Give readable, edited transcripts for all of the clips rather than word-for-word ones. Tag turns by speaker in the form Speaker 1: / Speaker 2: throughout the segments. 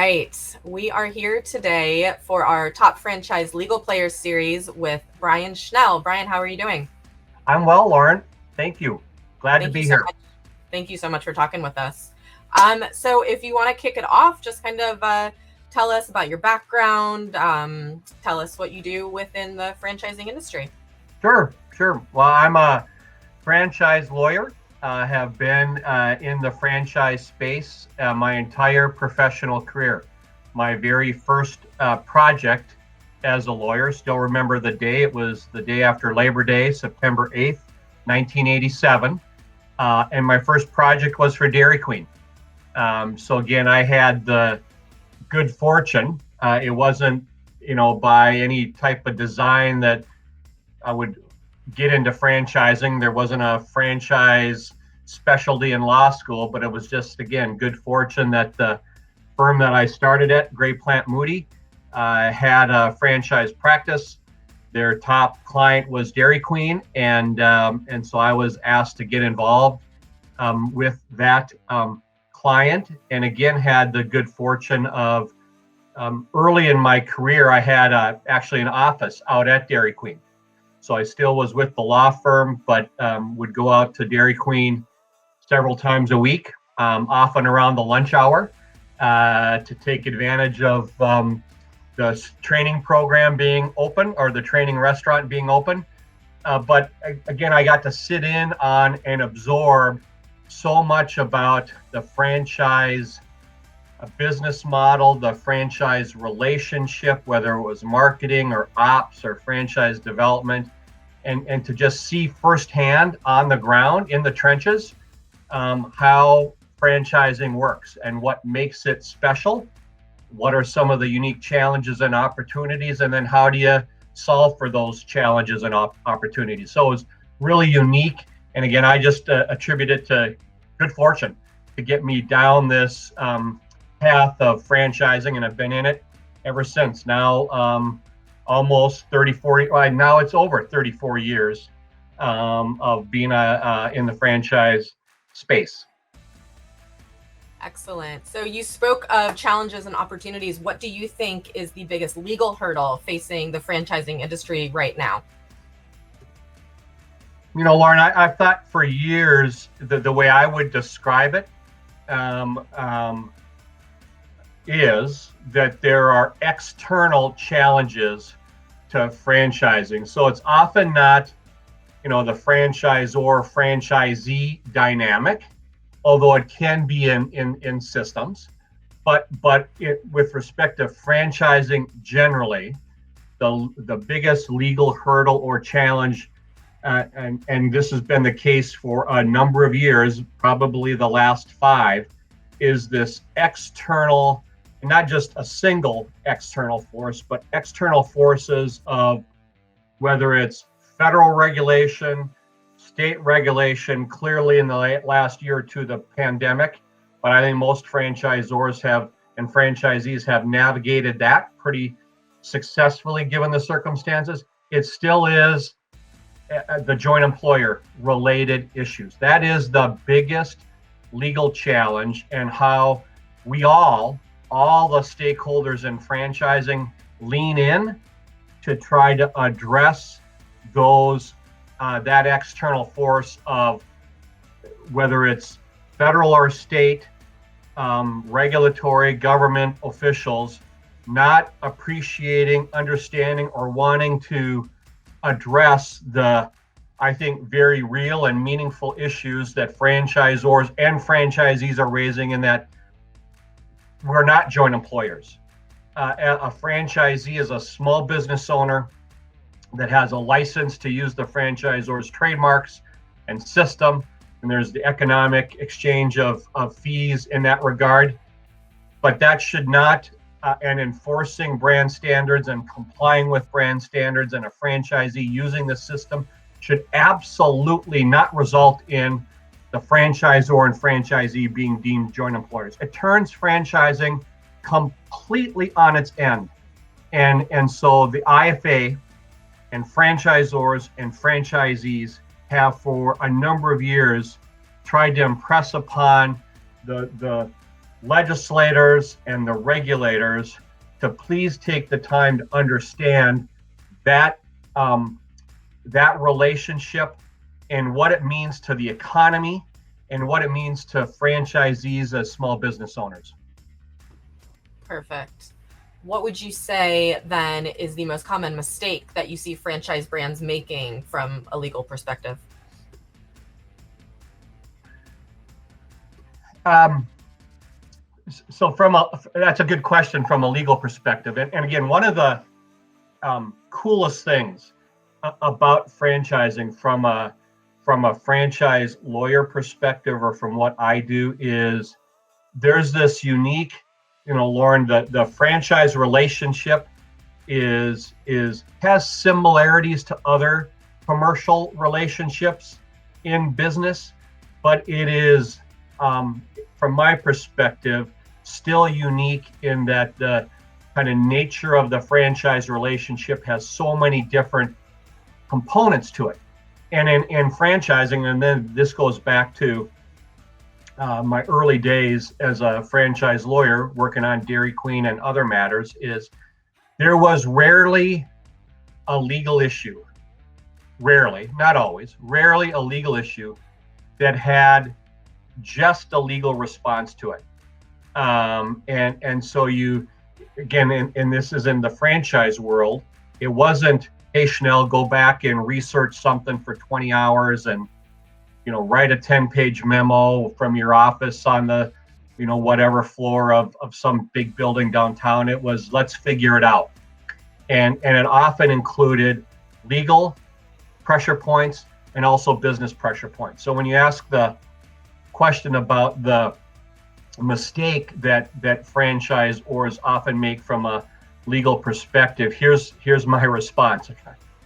Speaker 1: right. We are here today for our Top Franchise Legal Players series with Brian Schnell. Brian, how are you doing?
Speaker 2: I'm well, Lauren. Thank you. Glad to
Speaker 1: Thank you
Speaker 2: be
Speaker 1: so
Speaker 2: here.
Speaker 1: much. Thank you so much for talking with us. So if you want to kick it off, just kind of tell us about your background. Tell us what you do within the franchising industry.
Speaker 2: Sure. Well, I'm a franchise lawyer. Have been in the franchise space my entire professional career. My very first project as a lawyer, still remember the day. It was the day after Labor Day, September 8th, 1987. And my first project was for Dairy Queen. So again, I had the good fortune. It wasn't, by any type of design that I would get into franchising. There wasn't a franchise specialty in law school, but it was just, again, good fortune that the firm that I started at, Gray Plant Moody, had a franchise practice. Their top client was Dairy Queen, and so I was asked to get involved with that client, and again had the good fortune of early in my career, I had actually an office out at Dairy Queen. So I still was with the law firm, but would go out to Dairy Queen several times a week, often around the lunch hour, to take advantage of the training program being open or the training restaurant being open. But again, I got to sit in on and absorb so much about the franchise business model, the franchise relationship, whether it was marketing or ops or franchise development, and to just see firsthand on the ground in the trenches how franchising works and what makes it special. What are some of the unique challenges and opportunities, and then how do you solve for those challenges and opportunities? So it was really unique. And again, I just attribute it to good fortune to get me down this path of franchising, and I've been in it ever since. Now almost 34, now it's over 34 years of being in the franchise space.
Speaker 1: Excellent. So you spoke of challenges and opportunities. What do you think is the biggest legal hurdle facing the franchising industry right now?
Speaker 2: Lauren, I've thought for years the way I would describe it is that there are external challenges to franchising. So it's often not, the franchisor franchisee dynamic, although it can be in systems. But with respect to franchising generally, the biggest legal hurdle or challenge, and this has been the case for a number of years, probably the last 5, is this external, not just a single external force, but external forces of whether it's federal regulation, state regulation, clearly in the last year or two, the pandemic. But I think most franchisors and franchisees have navigated that pretty successfully given the circumstances. It still is the joint employer related issues. That is the biggest legal challenge, and how we all the stakeholders in franchising lean in to try to address those that external force of whether it's federal or state regulatory government officials not appreciating, understanding, or wanting to address the, I think, very real and meaningful issues that franchisors and franchisees are raising, in that we're not joint employers. A franchisee is a small business owner that has a license to use the franchisor's trademarks and system, and there's the economic exchange of fees in that regard. But that should not, and enforcing brand standards and complying with brand standards, and a franchisee using the system should absolutely not result in the franchisor and franchisee being deemed joint employers. It turns franchising completely on its end. And so the IFA and franchisors and franchisees have for a number of years tried to impress upon the legislators and the regulators to please take the time to understand that that relationship and what it means to the economy and what it means to franchisees as small business owners.
Speaker 1: Perfect. What would you say then is the most common mistake that you see franchise brands making from a legal perspective?
Speaker 2: So that's a good question from a legal perspective. And again, one of the coolest things about franchising from a franchise lawyer perspective, or from what I do, is there's this unique, Lauren, the franchise relationship has similarities to other commercial relationships in business, but it is, from my perspective, still unique in that the kind of nature of the franchise relationship has so many different components to it. And in franchising, and then this goes back to my early days as a franchise lawyer working on Dairy Queen and other matters, is there was rarely a legal issue, not always, rarely a legal issue that had just a legal response to it. And so you, again, and this is in the franchise world, it wasn't, hey, Schnell, go back and research something for 20 hours and, write a 10-page memo from your office on the, whatever floor of some big building downtown. It was, let's figure it out. And it often included legal pressure points and also business pressure points. So when you ask the question about the mistake that franchisors often make from a legal perspective, here's my response.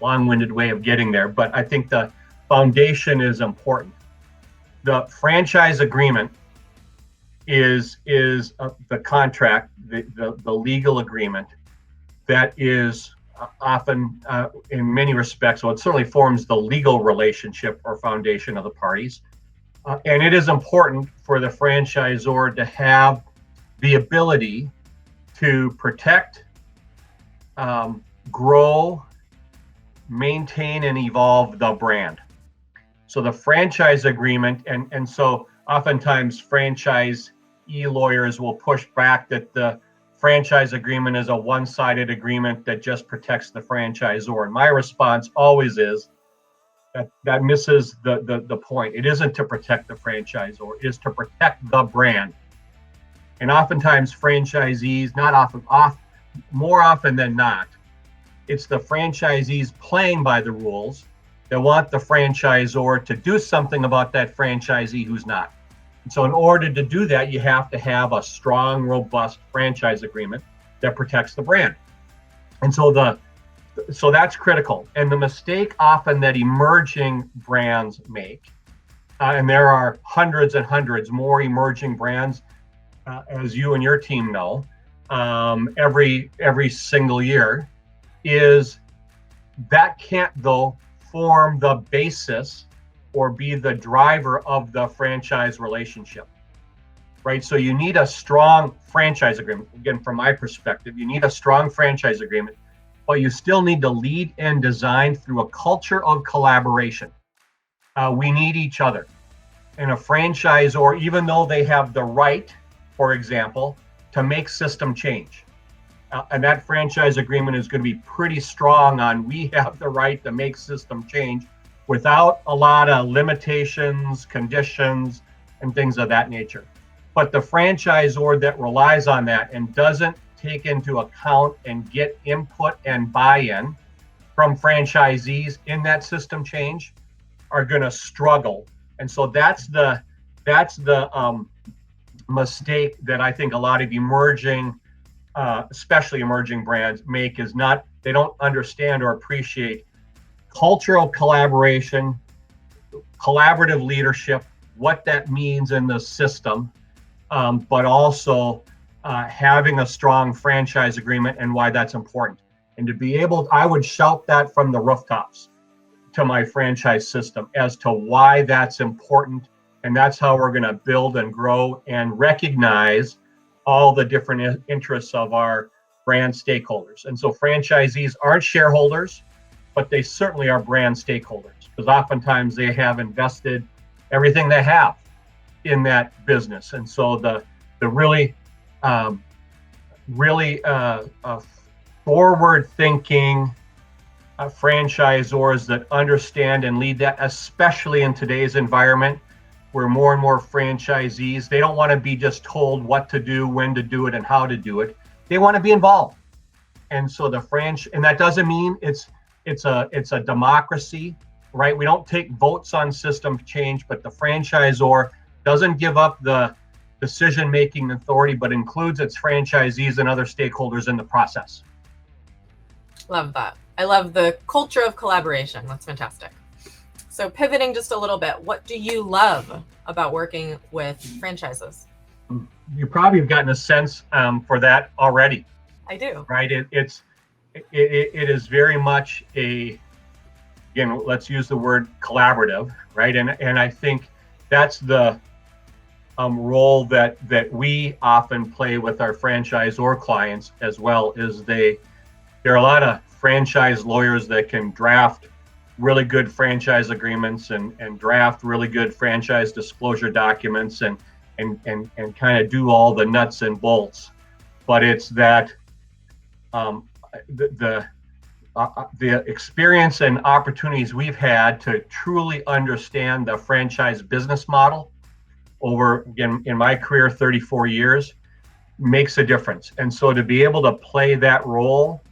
Speaker 2: Long-winded way of getting there, but I think the foundation is important. The franchise agreement is the contract, the legal agreement that is often, in many respects, well, it certainly forms the legal relationship or foundation of the parties. And it is important for the franchisor to have the ability to protect, grow, maintain, and evolve the brand. So the franchise agreement, and so oftentimes franchisee lawyers will push back that the franchise agreement is a one-sided agreement that just protects the franchisor. And my response always is that misses the point. It isn't to protect the franchisor, it is to protect the brand. And oftentimes franchisees, more often than not, it's the franchisees playing by the rules that want the franchisor to do something about that franchisee who's not. And so in order to do that, you have to have a strong, robust franchise agreement that protects the brand. And so that's critical. And the mistake often that emerging brands make, and there are hundreds and hundreds more emerging brands, as you and your team know, every single year, is that can't, though, form the basis or be the driver of the franchise relationship, right? So you need a strong franchise agreement. Again, from my perspective, you need a strong franchise agreement, but you still need to lead and design through a culture of collaboration. We need each other. And a franchisor, even though they have the right, for example, to make system change, and that franchise agreement is going to be pretty strong on, we have the right to make system change without a lot of limitations, conditions, and things of that nature. But the franchisor that relies on that and doesn't take into account and get input and buy-in from franchisees in that system change are going to struggle. And so that's the mistake that I think a lot of especially emerging brands make, is they don't understand or appreciate cultural collaboration, collaborative leadership, what that means in the system, but also having a strong franchise agreement and why that's important. And to be able, I would shout that from the rooftops to my franchise system as to why that's important. And that's how we're going to build and grow and recognize all the different interests of our brand stakeholders. And so franchisees aren't shareholders, but they certainly are brand stakeholders, because oftentimes they have invested everything they have in that business. And so the really forward thinking franchisors that understand and lead that, especially in today's environment where more and more franchisees, they don't want to be just told what to do, when to do it, and how to do it. They want to be involved. And so and that doesn't mean it's a democracy, right? We don't take votes on system change, but the franchisor doesn't give up the decision-making authority, but includes its franchisees and other stakeholders in the process.
Speaker 1: Love that. I love the culture of collaboration. That's fantastic. So pivoting just a little bit, what do you love about working with franchises?
Speaker 2: You probably have gotten a sense for that already.
Speaker 1: I do.
Speaker 2: Right. It is very much again, let's use the word collaborative, right? And I think that's the role that we often play with our franchisor clients as well. Is there are a lot of franchise lawyers that can draft really good franchise agreements and draft really good franchise disclosure documents and kind of do all the nuts and bolts. But it's that the experience and opportunities we've had to truly understand the franchise business model over, again, in my career, 34 years, makes a difference. And so to be able to play that role,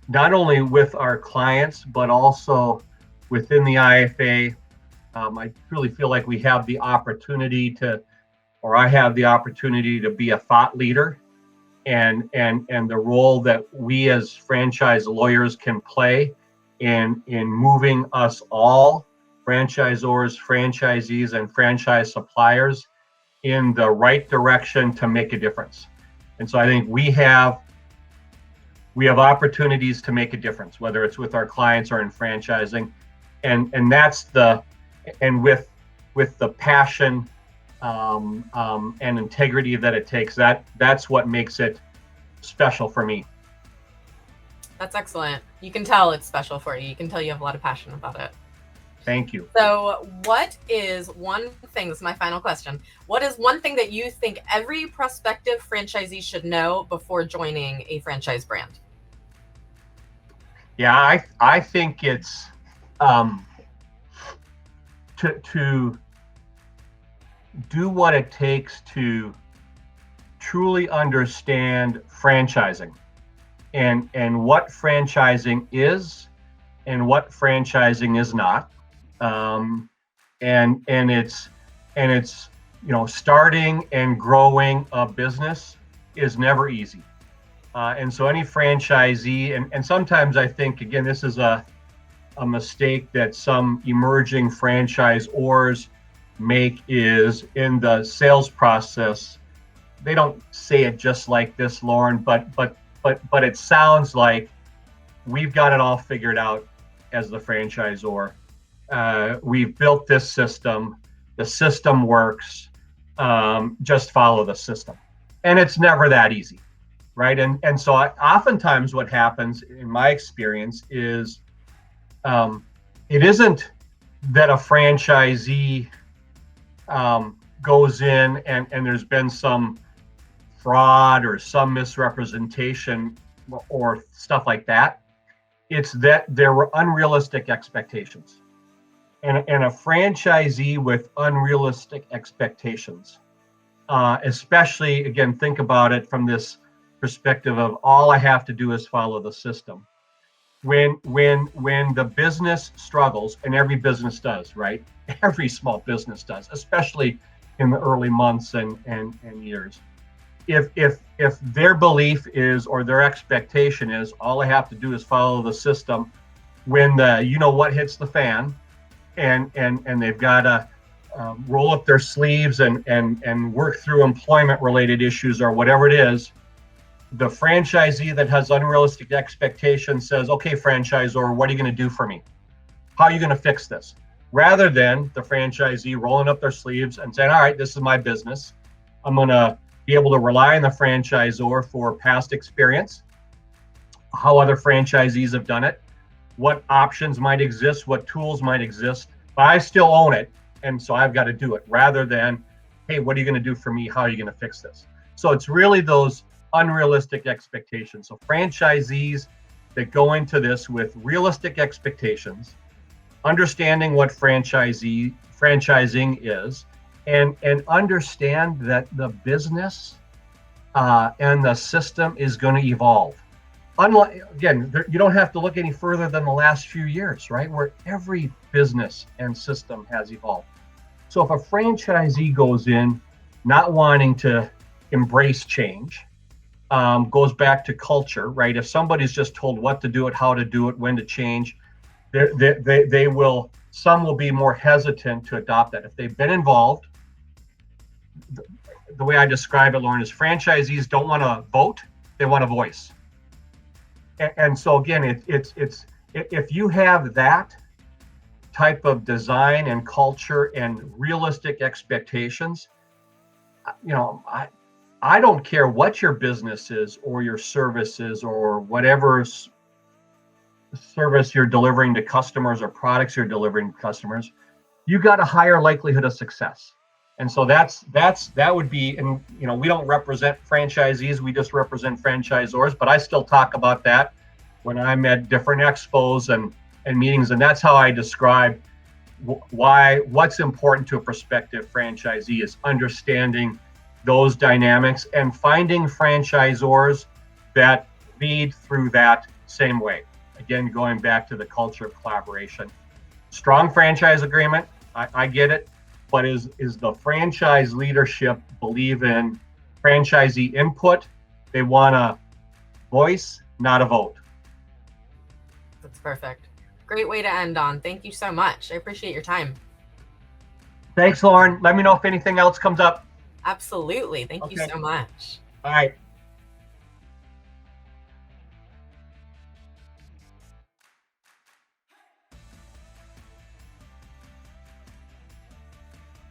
Speaker 2: not only with our clients, but also within the IFA, I really feel like we have the opportunity I have the opportunity to be a thought leader, and the role that we as franchise lawyers can play in moving us all, franchisors, franchisees, and franchise suppliers, in the right direction to make a difference. And so I think we have opportunities to make a difference, whether it's with our clients or in franchising, and that's with the passion and integrity that it takes. That's what makes it special for me.
Speaker 1: That's excellent. You can tell it's special for you. You can tell you have a lot of passion about it.
Speaker 2: Thank you.
Speaker 1: So what is one thing, this is my final question, what is one thing that you think every prospective franchisee should know before joining a franchise brand?
Speaker 2: Yeah, I think it's to do what it takes to truly understand franchising and what franchising is and what franchising is not. And it's starting and growing a business is never easy. And so any franchisee, and sometimes I think, again, this is a mistake that some emerging franchisors make, is in the sales process. They don't say it just like this, Lauren, but it sounds like we've got it all figured out as the franchisor. We've built this system. The system works. Just follow the system. And it's never that easy, right? And so oftentimes what happens, in my experience, is it isn't that a franchisee goes in and there's been some fraud or some misrepresentation or stuff like that. It's that there were unrealistic expectations. And a franchisee with unrealistic expectations, especially, again, think about it from this perspective of all I have to do is follow the system. When the business struggles, and every business does, right? Every small business does, especially in the early months and years. If their belief is, or their expectation is, all I have to do is follow the system, when the hits the fan, and they've got to roll up their sleeves and work through employment related issues or whatever it is, the franchisee that has unrealistic expectations says, okay, franchisor, what are you going to do for me? How are you going to fix this? Rather than the franchisee rolling up their sleeves and saying, all right, this is my business. I'm going to be able to rely on the franchisor for past experience, how other franchisees have done it, what options might exist, what tools might exist, but I still own it. And so I've got to do it rather than, hey, what are you going to do for me? How are you going to fix this? So it's really those unrealistic expectations. So franchisees that go into this with realistic expectations, understanding what franchising is, and understand that the business and the system is going to evolve. Unlike, again, you don't have to look any further than the last few years, right? Where every business and system has evolved. So if a franchisee goes in not wanting to embrace change, goes back to culture, right? If somebody's just told what to do it, how to do it, when to change, they will, some will be more hesitant to adopt that. If they've been involved, the way I describe it, Lauren, is franchisees don't want to vote, they want a voice. And so again, it's if you have that type of design and culture and realistic expectations, I don't care what your business is or your services or whatever service you're delivering to customers or products you're delivering to customers, you got a higher likelihood of success. And so that would be, and we don't represent franchisees, we just represent franchisors, but I still talk about that when I'm at different expos and meetings, and that's how I describe what's important to a prospective franchisee is understanding those dynamics and finding franchisors that lead through that same way. Again, going back to the culture of collaboration. Strong franchise agreement, I get it, but is the franchise leadership believe in franchisee input? They want a voice, not a vote.
Speaker 1: That's perfect. Great way to end on. Thank you so much. I appreciate your time.
Speaker 2: Thanks, Lauren. Let me know if anything else comes up.
Speaker 1: Absolutely. Thank you so much.
Speaker 2: All right.